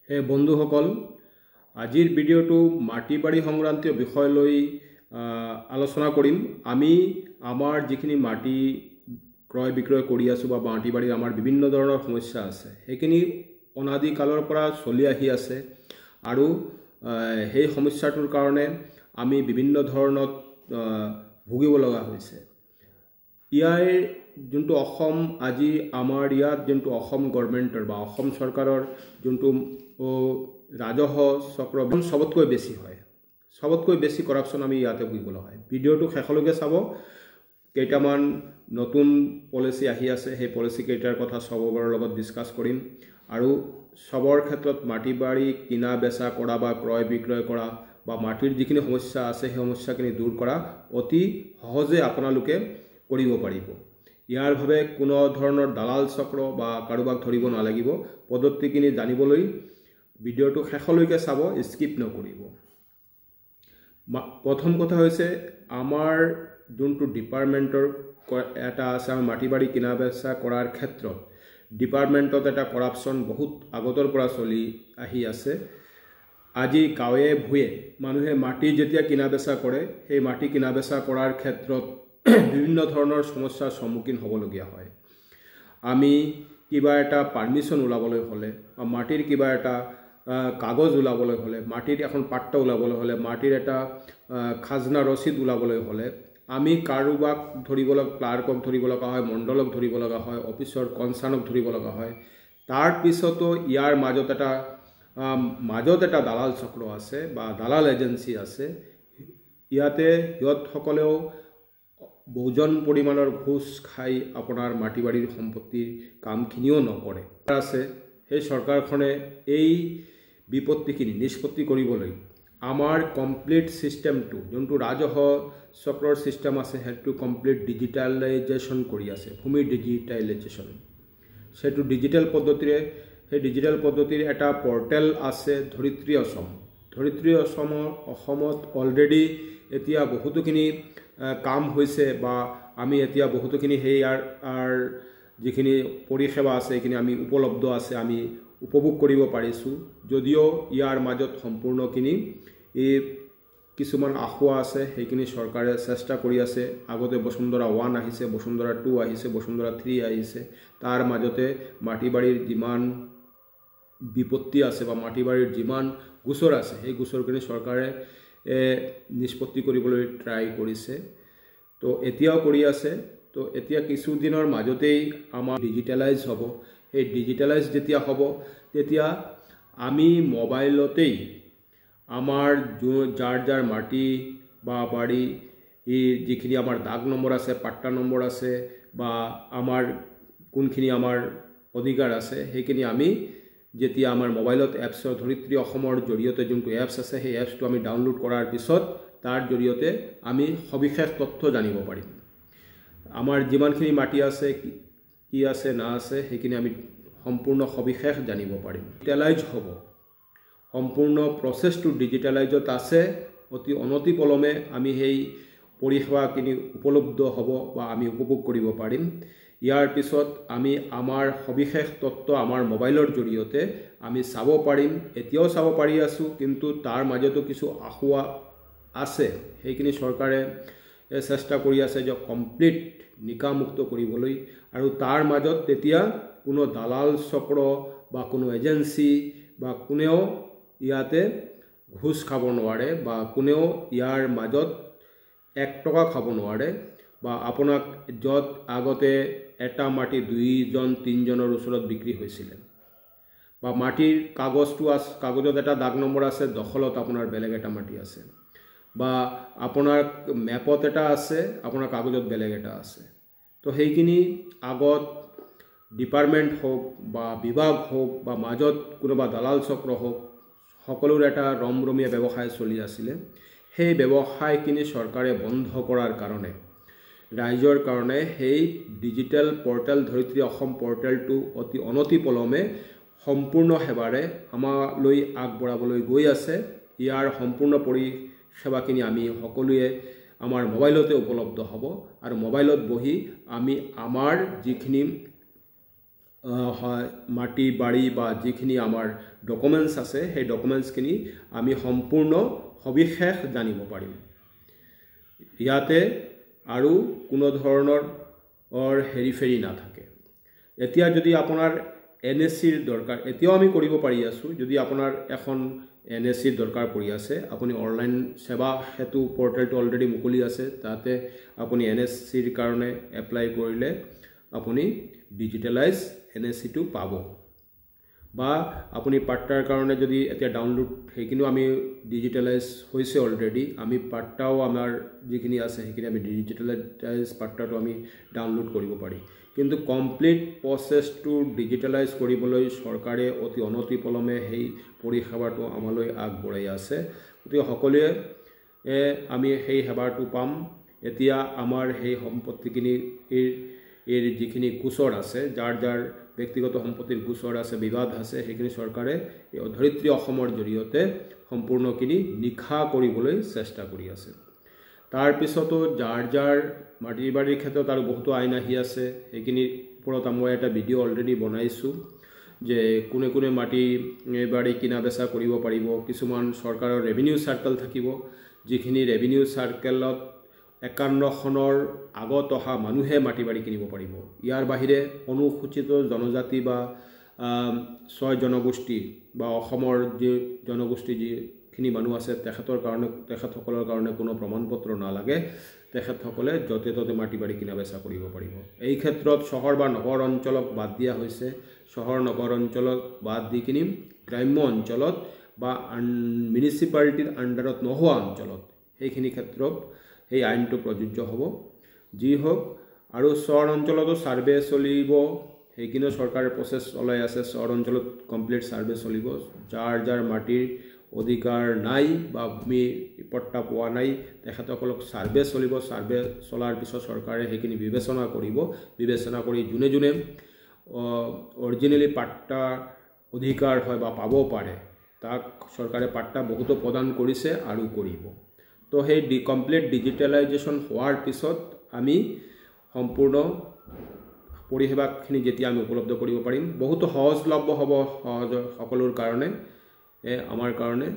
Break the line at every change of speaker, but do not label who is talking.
হে বন্ধুসকল, আজিৰ ভিডিঅ'টো মাটি বাৰী সংক্ৰান্তীয় বিষয় লৈ আলোচনা কৰিম। আমি আমাৰ যিখিনি মাটি ক্ৰয় বিক্ৰয় কৰি আছো বা মাটি বাৰীৰ আমাৰ বিভিন্ন ধৰণৰ সমস্যা আছে, সেইখিনি অনাদি কালৰ পৰা চলি আহি আছে আৰু সেই সমস্যাটোৰ কাৰণে আমি বিভিন্ন ধৰণত ভুগিব লগা হৈছে। ইয়াৰ যোনটো অসম আজি আমাৰ ইয়াত যোনটো অসম গভৰ্ণমেণ্টৰ বা অসম চৰকাৰৰ যোনটো ৰাজহ চক্ৰ সবতকৈ বেছি হয়, সবতকৈ বেছি কৰাপশ্যন আমি ইয়াতে ভুগিবলৈ হয়। ভিডিঅ'টো শেষলৈকে চাব। কেইটামান নতুন পলিচি আহি আছে, সেই পলিচি কেইটাৰ কথা সবৰ লগত ডিছকাছ কৰিম আৰু সবৰ ক্ষেত্ৰত মাটি বাৰী কিনা বেচা কৰা বা ক্ৰয় বিক্ৰয় কৰা বা মাটিৰ যিখিনি সমস্যা আছে সেই সমস্যাখিনি দূৰ কৰা অতি সহজে আপোনালোকে কৰিব পাৰিব। ইয়াৰ বাবে কোনো ধৰণৰ দালাল চক্ৰ বা কাৰোবাক ধৰিব নালাগিব। পদ্ধতিখিনি জানিবলৈ ভিডিঅ'টো শেষলৈকে চাব, স্কিপ নকৰিব। প্ৰথম কথা হৈছে, আমাৰ যোনটো ডিপাৰ্টমেণ্টৰ এটা আছে, আমাৰ মাটি বাৰী কিনা বেচা কৰাৰ ক্ষেত্ৰত ডিপাৰ্টমেণ্টত এটা কৰাপশ্যন বহুত আগতৰ পৰা চলি আহি আছে। আজি গাঁৱে ভূঞে মানুহে মাটি যেতিয়া কিনা বেচা কৰে, সেই মাটি কিনা বেচা কৰাৰ ক্ষেত্ৰত বিভিন্ন ধৰণৰ সমস্যাৰ সন্মুখীন হ'বলগীয়া হয়। আমি কিবা এটা পাৰ্মিশ্যন ওলাবলৈ হ'লে বা মাটিৰ কিবা এটা কাগজ ওলাবলৈ হ'লে, মাটিৰ এখন পাট্টা ওলাবলৈ হ'লে, মাটিৰ এটা খাজনা ৰচিদ ওলাবলৈ হ'লে আমি কাৰোবাক ধৰিব লগা, ক্লাৰ্কক ধৰিব লগা হয়, মণ্ডলক ধৰিব লগা হয়, অফিচৰ কনচাৰ্ণক ধৰিব লগা হয়। তাৰ পিছতো ইয়াৰ মাজত এটা দালাল চক্ৰ আছে বা দালাল এজেঞ্চি আছে। ইয়াতে সিহঁতসকলেও বহুজন পৰিমাণৰ ঘোষ খাই আপোনাৰ মাটি বাৰীৰ সম্পত্তিৰ কামখিনিও নকৰে আছে। সেই চৰকাৰখনে এই বিপত্তিখিনি নিষ্পত্তি কৰিবলৈ আমাৰ কমপ্লিট ছিষ্টেমটো, যোনটো ৰাজহ চক্ৰৰ ছিষ্টেম আছে, সেইটো কমপ্লিট ডিজিটেলাইজেশ্যন কৰি আছে, ভূমি ডিজিটেলাইজেশ্যন। সেইটো ডিজিটেল পদ্ধতিৰে, সেই ডিজিটেল পদ্ধতিৰ এটা পৰ্টেল আছে, ধৰিত্ৰী অসম। ধৰিত্ৰী অসমত অলৰেডি এতিয়া বহুতোখিনি কাম হৈছে বা আমি এতিয়া বহুতোখিনি ইয়াৰ যিখিনি পৰিষেৱা আছে সেইখিনি আমি উপলব্ধ আছে, আমি উপভোগ কৰিব পাৰিছোঁ। যদিও ইয়াৰ মাজত সম্পূৰ্ণখিনি কিছুমান আসোঁৱাহ আছে, সেইখিনি চৰকাৰে চেষ্টা কৰি আছে। আগতে বসুন্ধৰা 1 আহিছে, বসুন্ধৰা 2 আহিছে, বসুন্ধৰা 3 আহিছে। তাৰ মাজতে মাটি বাৰীৰ যিমান বিপত্তি আছে বা মাটি বাৰীৰ যিমান গোচৰ আছে, সেই গোচৰখিনি চৰকাৰে নিষ্পত্তি কৰিবলৈ ট্ৰাই কৰিছে, তো এতিয়াও কৰি আছে। তো এতিয়া কিছুদিনৰ মাজতেই আমাৰ ডিজিটেলাইজ হ'ব। সেই ডিজিটেলাইজ যেতিয়া হ'ব, তেতিয়া আমি মোবাইলতেই আমাৰ যাৰ মাটি বা বাৰী যিখিনি আমাৰ দাগ নম্বৰ আছে, পাট্টা নম্বৰ আছে বা আমাৰ কোনখিনি আমাৰ অধিকাৰ আছে, সেইখিনি আমি যেতিয়া আমাৰ মোবাইলত এপছৰ ধৰিত্ৰী অসমৰ জৰিয়তে যোনটো এপছ আছে, সেই এপছটো আমি ডাউনলোড কৰাৰ পিছত তাৰ জৰিয়তে আমি সবিশেষ তথ্য জানিব পাৰিম। আমাৰ যিমানখিনি মাটি আছে, কি আছে না আছে, সেইখিনি আমি সম্পূৰ্ণ সবিশেষ জানিব পাৰিম। ডিজিটেলাইজ হ'ব, সম্পূৰ্ণ প্ৰচেছটো ডিজিটেলাইজত আছে। অতি অনতিপলমে আমি সেই পৰিষেৱাখিনি উপলব্ধ হ'ব বা আমি উপভোগ কৰিব পাৰিম। ইয়াৰ পিছত আমি আমাৰ সবিশেষ তথ্য আমাৰ মোবাইলৰ জৰিয়তে আমি চাব পাৰিম। এতিয়াও চাব পাৰি আছোঁ, কিন্তু তাৰ মাজতো কিছু আসোঁৱাহ আছে। সেইখিনি চৰকাৰে চেষ্টা কৰি আছে যে কমপ্লিট নিকামুক্ত কৰিবলৈ, আৰু তাৰ মাজত তেতিয়া কোনো দালাল চক্ৰ বা কোনো এজেঞ্চি বা কোনেও ইয়াতে ঘোষ খাব নোৱাৰে বা কোনেও ইয়াৰ মাজত 1 টকা খাব নোৱাৰে। বা আপোনাক য'ত আগতে এটা মাটি 2-3জনৰ ওচৰত বিক্ৰী হৈছিলে, বা মাটিৰ কাগজত এটা দাগ নম্বৰ আছে, দখলত আপোনাৰ বেলেগ এটা মাটি আছে, বা আপোনাৰ মেপত এটা আছে, আপোনাৰ কাগজত বেলেগ এটা আছে। তো সেইখিনি আগত ডিপাৰ্টমেণ্ট হওক বা বিভাগ হওক বা মাজত কোনোবা দালাল চক্ৰ হওক, সকলোৰে এটা ৰমৰমীয়া ব্যৱসায় চলি আছিলে। সেই ব্যৱসায়খিনি চৰকাৰে বন্ধ কৰাৰ কাৰণে, ৰাইজৰ কাৰণে সেই ডিজিটেল পৰ্টেল ধৰিত্ৰী অসম পৰ্টেলটো অতি অনতিপলমে সম্পূৰ্ণ সেৱাৰে আমালৈ আগবঢ়াবলৈ গৈ আছে। ইয়াৰ সম্পূৰ্ণ পৰিষেৱাখিনি আমি সকলোৱে আমাৰ মোবাইলতে উপলব্ধ হ'ব, আৰু মোবাইলত বহি আমি আমাৰ যিখিনি মাটি বাৰী বা যিখিনি আমাৰ ডকুমেণ্টছ আছে সেই ডকুমেণ্টছখিনি আমি সম্পূৰ্ণ সবিশেষ জানিব পাৰিম। ইয়াতে আৰু কোনো ধৰণৰ হেৰিফেৰি নাথাকে। এতিয়া যদি আপোনাৰ NSCৰ দৰকাৰ, এতিয়াও আমি কৰিব পাৰি আছোঁ, যদি আপোনাৰ এখন NSCৰ দৰকাৰ পৰি আছে, আপুনি অনলাইন সেৱা সেতু পৰ্টেলটো অলৰেডি মুকলি আছে, তাতে আপুনি NSCৰ কাৰণে এপ্লাই কৰিলে আপুনি ডিজিটেলাইজ NSCটো পাব। বা আপুনি পাট্টাৰ কাৰণে যদি এতিয়া ডাউনলোড, সেইখিনিও আমি ডিজিটেলাইজ হৈছে অলৰেডি, আমি পাট্টাও আমাৰ যিখিনি আছে সেইখিনি আমি ডিজিটেলাইজ পাট্টাটো আমি ডাউনলোড কৰিব পাৰি। কিন্তু কমপ্লিট প্ৰচেছটো ডিজিটেলাইজ কৰিবলৈ চৰকাৰে অতি অনতিপলমে সেই পৰিষেৱাটো আমালৈ আগবঢ়াই আছে। গতিকে সকলোৱে আমি সেই সেৱাটো পাম। এতিয়া আমাৰ সেই সম্পত্তিখিনিৰ যিখিনি গোচৰ আছে, যাৰ যাৰ ব্যক্তিগত সম্পত্তিৰ গোচৰ আছে, বিবাদ আছে, সেইখিনি চৰকাৰে এই ধৰিত্ৰী অসমৰ জৰিয়তে সম্পূৰ্ণখিনি নিশা কৰিবলৈ চেষ্টা কৰি আছে। তাৰপিছতো যাৰ যাৰ মাটি বাৰীৰ ক্ষেত্ৰত আৰু বহুতো আইন আহি আছে, সেইখিনিৰ ওপৰত মই এটা ভিডিঅ' অলৰেডি বনাইছোঁ যে কোনে কোনে মাটি বাৰী কিনা বেচা কৰিব পাৰিব। কিছুমান চৰকাৰৰ ৰেভিনিউ চাৰ্কেল থাকিব, যিখিনি ৰেভিনিউ চাৰ্কেলত 51 চনৰ আগত অহা মানুহে মাটি বাৰী কিনিব পাৰিব। ইয়াৰ বাহিৰে অনুসূচিত জনজাতি বা 6 জনগোষ্ঠী বা অসমৰ যি জনগোষ্ঠী যিখিনি মানুহ আছে তেখেতসকলৰ কাৰণে কোনো প্ৰমাণপত্ৰ নালাগে, তেখেতসকলে য'তে ত'তে মাটি বাৰী কিনা বেচা কৰিব পাৰিব। এই ক্ষেত্ৰত চহৰ বা নগৰ অঞ্চলক বাদ দিয়া হৈছে। চহৰ নগৰ অঞ্চলত বাদ দি কিনি গ্ৰাম্য অঞ্চলত বা মিউনিচিপালিটিৰ আণ্ডাৰত নোহোৱা অঞ্চলত সেইখিনি ক্ষেত্ৰত সেই আইনটো প্ৰযোজ্য হ'ব। যি হওক, আৰু চহৰ অঞ্চলতো ছাৰ্ভে চলিব, সেইখিনিও চৰকাৰে প্ৰচেছ চলাই আছে। চহৰ অঞ্চলত কমপ্লিট ছাৰ্ভে চলিব। যাৰ যাৰ মাটিৰ অধিকাৰ নাই বা ভূমি পট্টা পোৱা নাই, তেখেতসকলক ছাৰ্ভে চলিব। ছাৰ্ভে চলাৰ পিছত চৰকাৰে সেইখিনি বিবেচনা কৰিব। বিবেচনা কৰি যোনে যোনে অৰিজিনেলি পাট্টা অধিকাৰ হয় বা পাব পাৰে, তাক চৰকাৰে পাট্টা বহুতো প্ৰদান কৰিছে আৰু কৰিব। তো সেই কমপ্লিট ডিজিটেলাইজেশ্যন হোৱাৰ পিছত আমি সম্পূৰ্ণ পৰিষেৱাখিনি যেতিয়া আমি উপলব্ধ কৰিব পাৰিম, বহুতো সহজলভ্য হ'ব সকলোৰ কাৰণে, আমাৰ কাৰণে